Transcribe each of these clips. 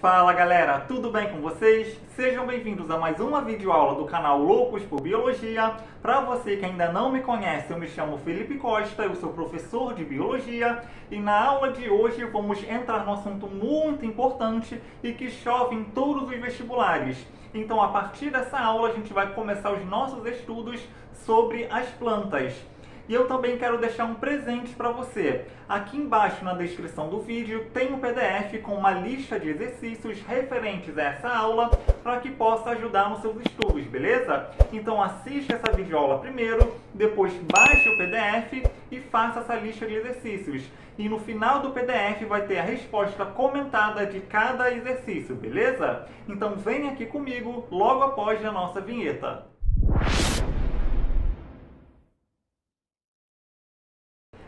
Fala galera, tudo bem com vocês? Sejam bem-vindos a mais uma videoaula do canal Loucos por Biologia. Para você que ainda não me conhece, eu me chamo Felipe Costa, eu sou professor de Biologia e na aula de hoje vamos entrar num assunto muito importante e que chove em todos os vestibulares. Então, a partir dessa aula, a gente vai começar os nossos estudos sobre as plantas. E eu também quero deixar um presente para você. Aqui embaixo na descrição do vídeo tem um PDF com uma lista de exercícios referentes a essa aula para que possa ajudar nos seus estudos, beleza? Então assista essa videoaula primeiro, depois baixe o PDF e faça essa lista de exercícios. E no final do PDF vai ter a resposta comentada de cada exercício, beleza? Então vem aqui comigo logo após a nossa vinheta.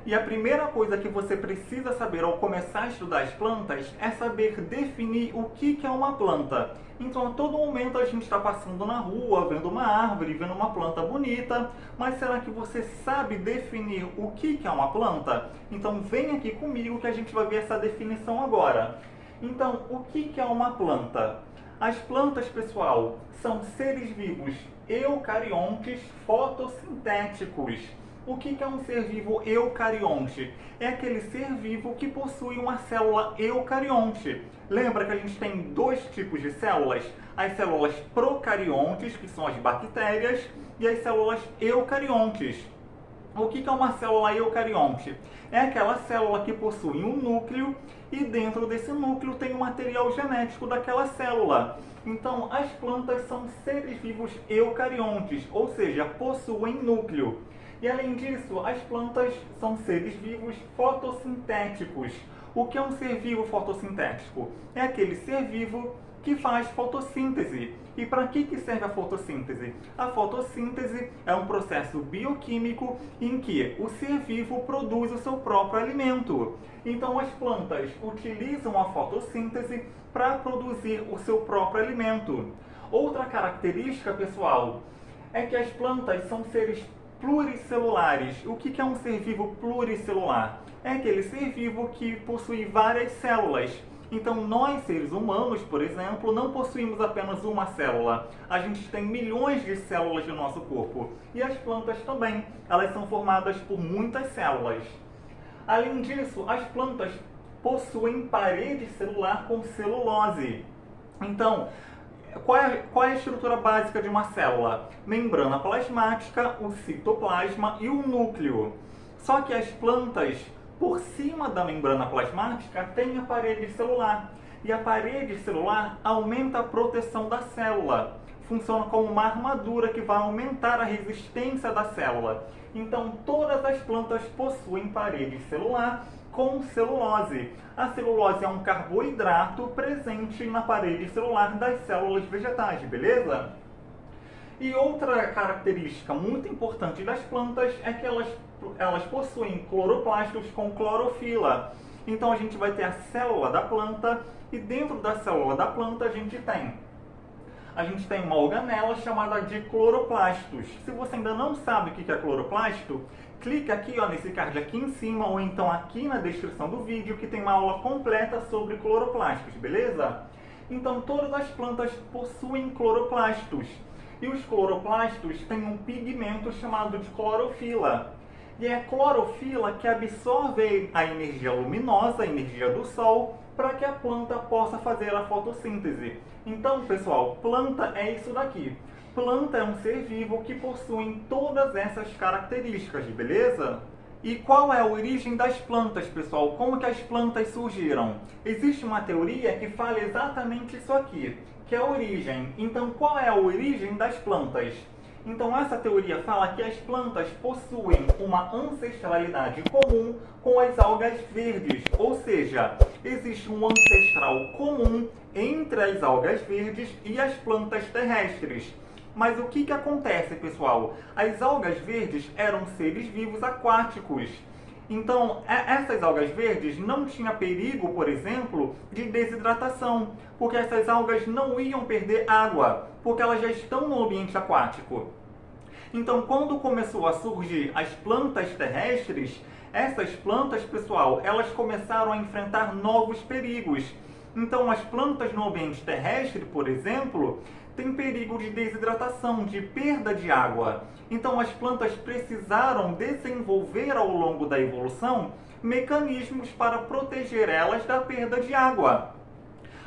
E a primeira coisa que você precisa saber ao começar a estudar as plantas é saber definir o que é uma planta. Então, a todo momento a gente está passando na rua, vendo uma árvore, vendo uma planta bonita, mas será que você sabe definir o que é uma planta? Então, vem aqui comigo que a gente vai ver essa definição agora. Então, o que é uma planta? As plantas, pessoal, são seres vivos eucariontes fotossintéticos. O que é um ser vivo eucarionte? É aquele ser vivo que possui uma célula eucarionte. Lembra que a gente tem dois tipos de células? As células procariontes, que são as bactérias, e as células eucariontes. O que é uma célula eucarionte? É aquela célula que possui um núcleo e dentro desse núcleo tem o material genético daquela célula. Então, as plantas são seres vivos eucariontes, ou seja, possuem núcleo. E além disso, as plantas são seres vivos fotossintéticos. O que é um ser vivo fotossintético? É aquele ser vivo que faz fotossíntese. E para que serve a fotossíntese? A fotossíntese é um processo bioquímico em que o ser vivo produz o seu próprio alimento. Então as plantas utilizam a fotossíntese para produzir o seu próprio alimento. Outra característica, pessoal, é que as plantas são seres pluricelulares. O que é um ser vivo pluricelular? É aquele ser vivo que possui várias células. Então, nós, seres humanos, por exemplo, não possuímos apenas uma célula. A gente tem milhões de células no nosso corpo. E as plantas também. Elas são formadas por muitas células. Além disso, as plantas possuem parede celular com celulose. Então, qual é a estrutura básica de uma célula? Membrana plasmática, o citoplasma e o núcleo. Só que as plantas, por cima da membrana plasmática, tem a parede celular. E a parede celular aumenta a proteção da célula. Funciona como uma armadura que vai aumentar a resistência da célula. Então, todas as plantas possuem parede celular com celulose. A celulose é um carboidrato presente na parede celular das células vegetais, beleza? E outra característica muito importante das plantas é que elas possuem cloroplastos com clorofila. Então a gente vai ter a célula da planta e dentro da célula da planta a gente tem uma organela chamada de cloroplastos. Se você ainda não sabe o que é cloroplasto, clica aqui nesse card aqui em cima ou então aqui na descrição do vídeo que tem uma aula completa sobre cloroplastos, beleza? Então todas as plantas possuem cloroplastos e os cloroplastos têm um pigmento chamado de clorofila. E é a clorofila que absorve a energia luminosa, a energia do sol, para que a planta possa fazer a fotossíntese. Então, pessoal, planta é isso daqui. Planta é um ser vivo que possui todas essas características, beleza? E qual é a origem das plantas, pessoal? Como que as plantas surgiram? Existe uma teoria que fala exatamente isso aqui, que é a origem. Então, qual é a origem das plantas? Então, essa teoria fala que as plantas possuem uma ancestralidade comum com as algas verdes, ou seja, existe um ancestral comum entre as algas verdes e as plantas terrestres. Mas o que acontece, pessoal? As algas verdes eram seres vivos aquáticos. Então, essas algas verdes não tinham perigo, por exemplo, de desidratação, porque essas algas não iam perder água, porque elas já estão no ambiente aquático. Então, quando começou a surgir as plantas terrestres, essas plantas, pessoal, elas começaram a enfrentar novos perigos. Então, as plantas no ambiente terrestre, por exemplo, têm perigo de desidratação, de perda de água. Então, as plantas precisaram desenvolver ao longo da evolução mecanismos para proteger elas da perda de água.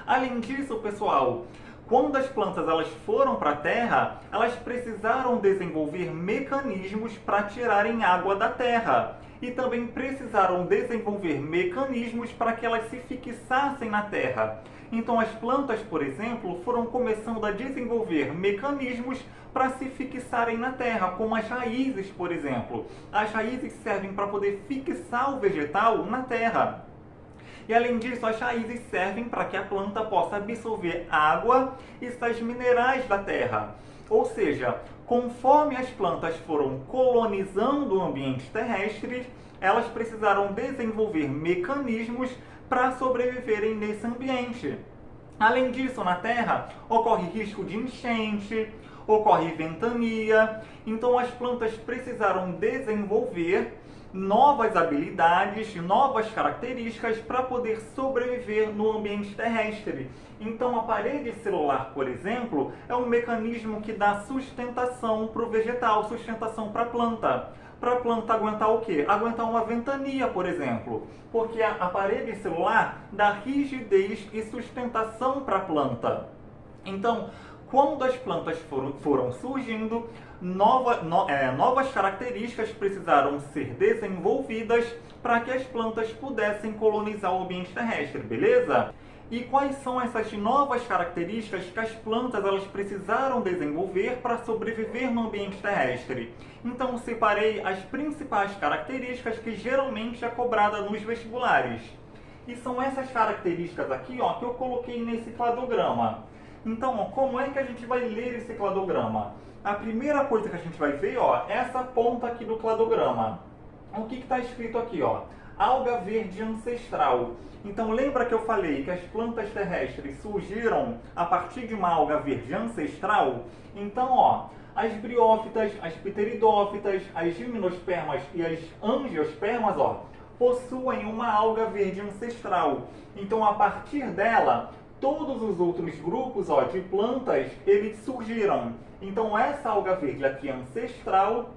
Além disso, pessoal, quando as plantas foram para a Terra, elas precisaram desenvolver mecanismos para tirarem água da Terra. E também precisaram desenvolver mecanismos para que elas se fixassem na Terra. Então as plantas, por exemplo, foram começando a desenvolver mecanismos para se fixarem na Terra, como as raízes, por exemplo. As raízes servem para poder fixar o vegetal na Terra. E além disso, as raízes servem para que a planta possa absorver água e sais minerais da terra. Ou seja, conforme as plantas foram colonizando o ambiente terrestre, elas precisaram desenvolver mecanismos para sobreviverem nesse ambiente. Além disso, na Terra, ocorre risco de enchente, ocorre ventania, então as plantas precisaram desenvolver novas habilidades, novas características para poder sobreviver no ambiente terrestre. Então a parede celular, por exemplo, é um mecanismo que dá sustentação para o vegetal, sustentação para a planta. Para a planta aguentar o quê? Aguentar uma ventania, por exemplo. Porque a parede celular dá rigidez e sustentação para a planta. Então, quando as plantas foram surgindo, novas características precisaram ser desenvolvidas para que as plantas pudessem colonizar o ambiente terrestre, beleza? E quais são essas novas características que as plantas precisaram desenvolver para sobreviver no ambiente terrestre? Então separei as principais características que geralmente é cobrada nos vestibulares. E são essas características aqui, ó, que eu coloquei nesse cladograma. Então, ó, como é que a gente vai ler esse cladograma? A primeira coisa que a gente vai ver, ó, é essa ponta aqui do cladograma. O que está escrito aqui, ó? Alga verde ancestral. Então, lembra que eu falei que as plantas terrestres surgiram a partir de uma alga verde ancestral? Então, ó, as briófitas, as pteridófitas, as gimnospermas e as angiospermas, ó, possuem uma alga verde ancestral. Então, a partir dela, todos os outros grupos, ó, de plantas, eles surgiram. Então essa alga verde aqui ancestral,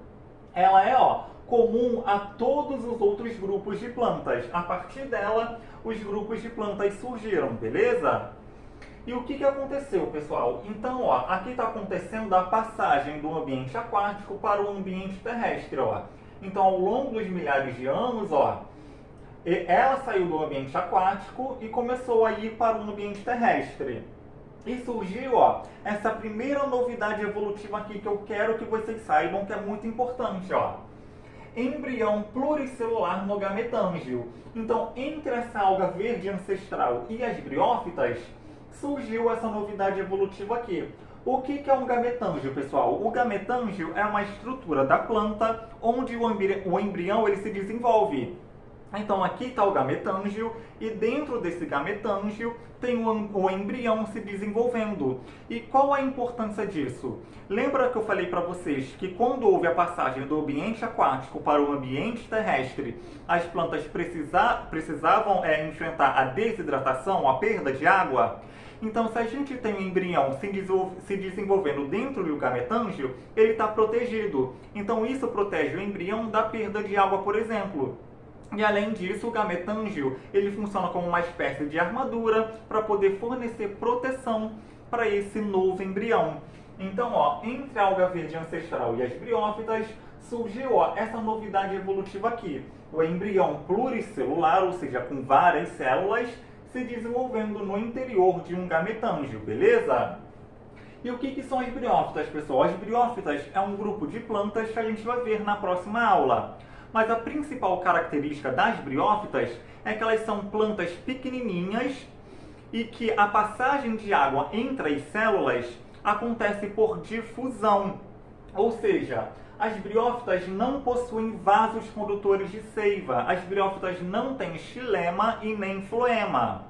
ela é, ó, comum a todos os outros grupos de plantas. A partir dela, os grupos de plantas surgiram, beleza? E o que aconteceu, pessoal? Então, ó, aqui está acontecendo a passagem do ambiente aquático para o ambiente terrestre, ó. Então, ao longo dos milhares de anos, ó, ela saiu do ambiente aquático e começou a ir para o ambiente terrestre. E surgiu, ó, essa primeira novidade evolutiva aqui que eu quero que vocês saibam que é muito importante, ó. Embrião pluricelular no gametângio. Então, entre essa alga verde ancestral e as briófitas, surgiu essa novidade evolutiva aqui. O que é um gametângio, pessoal? O gametângio é uma estrutura da planta onde o embrião ele se desenvolve. Então aqui está o gametângio e dentro desse gametângio tem o embrião se desenvolvendo. E qual a importância disso? Lembra que eu falei para vocês que quando houve a passagem do ambiente aquático para o ambiente terrestre, as plantas precisavam enfrentar a desidratação, a perda de água? Então, se a gente tem um embrião se desenvolvendo dentro do gametângio, ele está protegido. Então, isso protege o embrião da perda de água, por exemplo. E além disso, o gametângio ele funciona como uma espécie de armadura para poder fornecer proteção para esse novo embrião. Então, ó, entre a alga verde ancestral e as briófitas, surgiu, ó, essa novidade evolutiva aqui. O embrião pluricelular, ou seja, com várias células, se desenvolvendo no interior de um gametângio, beleza? E o que são as briófitas, pessoal? As briófitas é um grupo de plantas que a gente vai ver na próxima aula. Mas a principal característica das briófitas é que elas são plantas pequenininhas e que a passagem de água entre as células acontece por difusão. Ou seja, as briófitas não possuem vasos condutores de seiva. As briófitas não têm xilema e nem floema.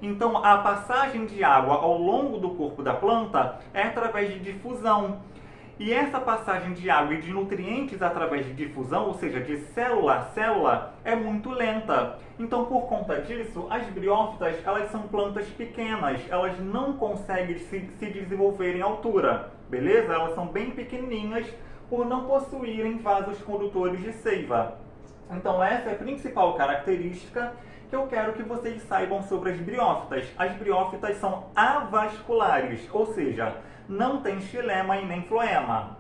Então, a passagem de água ao longo do corpo da planta é através de difusão. E essa passagem de água e de nutrientes através de difusão, ou seja, de célula a célula, é muito lenta. Então, por conta disso, as briófitas, elas são plantas pequenas, elas não conseguem se desenvolver em altura, beleza? Elas são bem pequenininhas por não possuírem vasos condutores de seiva. Então, essa é a principal característica que eu quero que vocês saibam sobre as briófitas. As briófitas são avasculares, ou seja, não tem xilema e nem floema.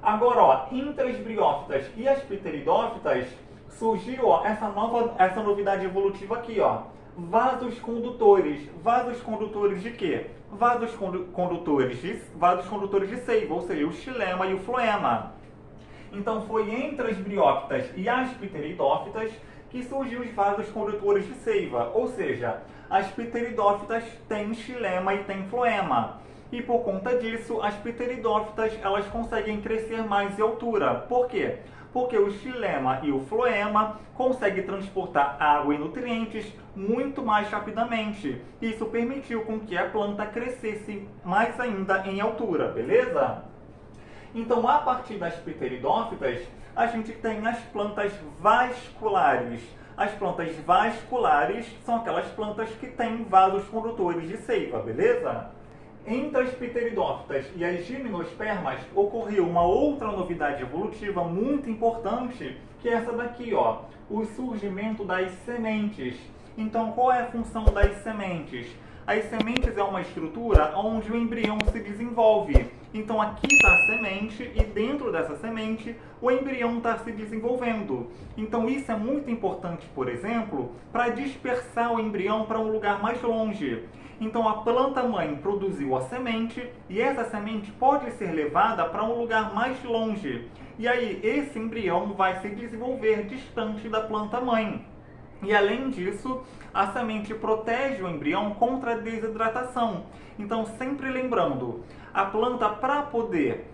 Agora, ó, entre as briófitas e as pteridófitas, surgiu ó, essa novidade evolutiva aqui, ó. Vasos condutores. Vasos condutores de quê? Vasos condutores de seiva, ou seja, o xilema e o floema. Então foi entre as briófitas e as pteridófitas que surgiu os vasos condutores de seiva, ou seja, as pteridófitas têm xilema e têm floema. E por conta disso, as pteridófitas elas conseguem crescer mais em altura. Por quê? Porque o xilema e o floema conseguem transportar água e nutrientes muito mais rapidamente. Isso permitiu com que a planta crescesse mais ainda em altura, beleza? Então, a partir das pteridófitas, a gente tem as plantas vasculares. As plantas vasculares são aquelas plantas que têm vasos condutores de seiva, beleza? Entre as pteridófitas e as gimnospermas ocorreu uma outra novidade evolutiva muito importante, que é essa daqui, ó, o surgimento das sementes. Então, qual é a função das sementes? As sementes é uma estrutura onde o embrião se desenvolve. Então aqui está a semente e dentro dessa semente o embrião está se desenvolvendo. Então isso é muito importante, por exemplo, para dispersar o embrião para um lugar mais longe. Então a planta-mãe produziu a semente e essa semente pode ser levada para um lugar mais longe. E aí esse embrião vai se desenvolver distante da planta-mãe. E além disso, a semente protege o embrião contra a desidratação. Então, sempre lembrando, a planta, para poder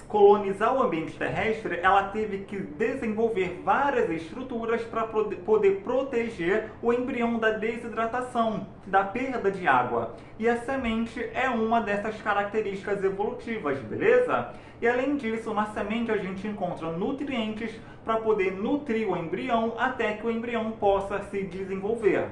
colonizar o ambiente terrestre, ela teve que desenvolver várias estruturas para poder proteger o embrião da desidratação, da perda de água. E a semente é uma dessas características evolutivas, beleza? E além disso, na semente a gente encontra nutrientes para poder nutrir o embrião até que o embrião possa se desenvolver.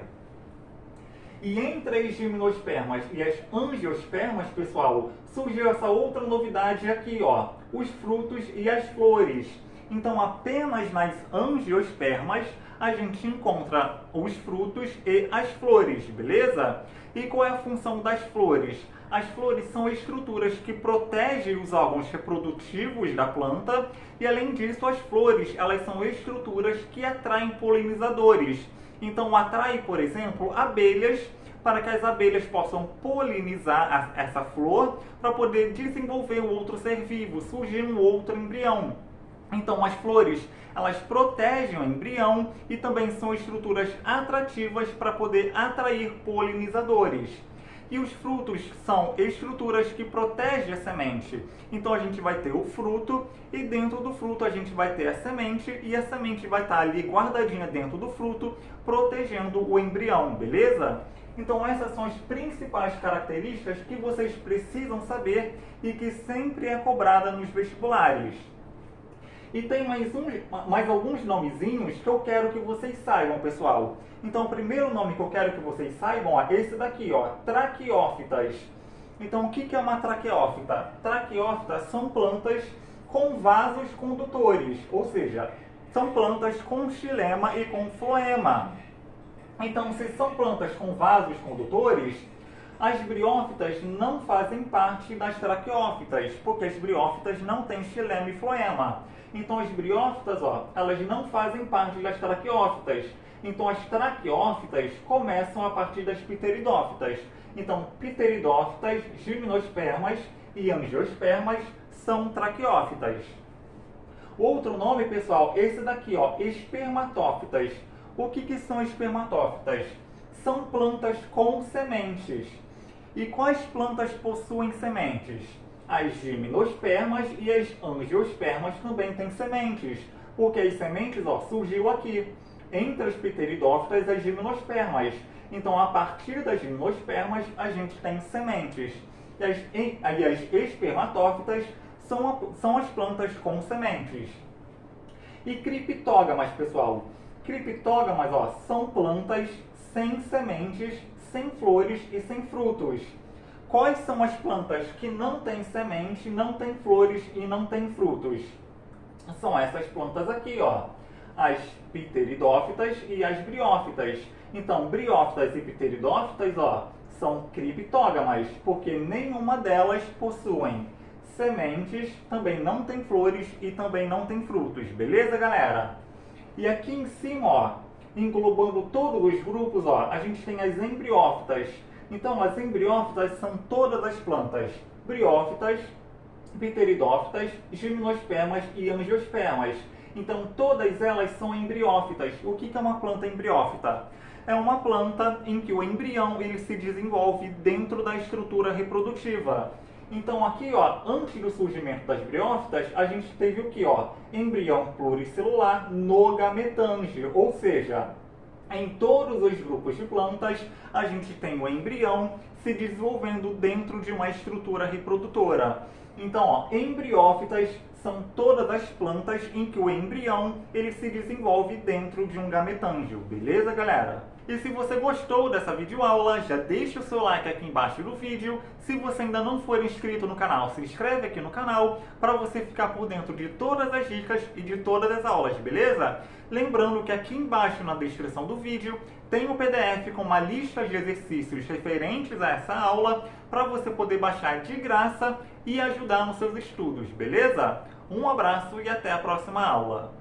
E entre as gimnospermas e as angiospermas, pessoal, surgiu essa outra novidade aqui, ó, os frutos e as flores. Então, apenas nas angiospermas a gente encontra os frutos e as flores, beleza? E qual é a função das flores? As flores são estruturas que protegem os órgãos reprodutivos da planta e, além disso, as flores elas são estruturas que atraem polinizadores. Então, atrai, por exemplo, abelhas para que as abelhas possam polinizar essa flor para poder desenvolver um outro ser vivo, surgir um outro embrião. Então, as flores, elas protegem o embrião e também são estruturas atrativas para poder atrair polinizadores. E os frutos são estruturas que protegem a semente. Então, a gente vai ter o fruto e dentro do fruto a gente vai ter a semente e a semente vai estar ali guardadinha dentro do fruto, protegendo o embrião, beleza? Então, essas são as principais características que vocês precisam saber e que sempre é cobrada nos vestibulares. E tem mais alguns nomezinhos que eu quero que vocês saibam, pessoal. Então, o primeiro nome que eu quero que vocês saibam é esse daqui, ó, traqueófitas. Então, o que é uma traqueófita? Traqueófitas são plantas com vasos condutores, ou seja, são plantas com xilema e com floema. Então, se são plantas com vasos condutores, as briófitas não fazem parte das traqueófitas, porque as briófitas não têm xilema e floema. Então, as briófitas, ó, elas não fazem parte das traqueófitas. Então, as traqueófitas começam a partir das pteridófitas. Então, pteridófitas, gimnospermas e angiospermas são traqueófitas. Outro nome, pessoal, esse daqui, ó, espermatófitas. O que são espermatófitas? São plantas com sementes. E quais plantas possuem sementes? As gimnospermas e as angiospermas também têm sementes, porque as sementes, ó, surgiu aqui, entre as pteridófitas e as gimnospermas. Então, a partir das gimnospermas, a gente tem sementes. E as espermatófitas são as plantas com sementes. E criptógamas, pessoal. Criptógamas, ó, são plantas sem sementes, sem flores e sem frutos. Quais são as plantas que não têm semente, não têm flores e não têm frutos? São essas plantas aqui, ó. As pteridófitas e as briófitas. Então, briófitas e pteridófitas, ó, são criptógamas, porque nenhuma delas possuem sementes, também não tem flores e também não tem frutos. Beleza, galera? E aqui em cima, ó, englobando todos os grupos, ó, a gente tem as embriófitas. Então, as embriófitas são todas as plantas. Briófitas, pteridófitas, gimnospermas e angiospermas. Então, todas elas são embriófitas. O que é uma planta embriófita? É uma planta em que o embrião ele se desenvolve dentro da estrutura reprodutiva. Então, aqui, ó, antes do surgimento das briófitas, a gente teve o que, ó? Embrião pluricelular no gametângio, ou seja, em todos os grupos de plantas, a gente tem o embrião se desenvolvendo dentro de uma estrutura reprodutora. Então, ó, embriófitas são todas as plantas em que o embrião ele se desenvolve dentro de um gametângio. Beleza, galera? E se você gostou dessa videoaula, já deixa o seu like aqui embaixo do vídeo. Se você ainda não for inscrito no canal, se inscreve aqui no canal para você ficar por dentro de todas as dicas e de todas as aulas, beleza? Lembrando que aqui embaixo na descrição do vídeo tem um PDF com uma lista de exercícios referentes a essa aula para você poder baixar de graça e ajudar nos seus estudos, beleza? Um abraço e até a próxima aula!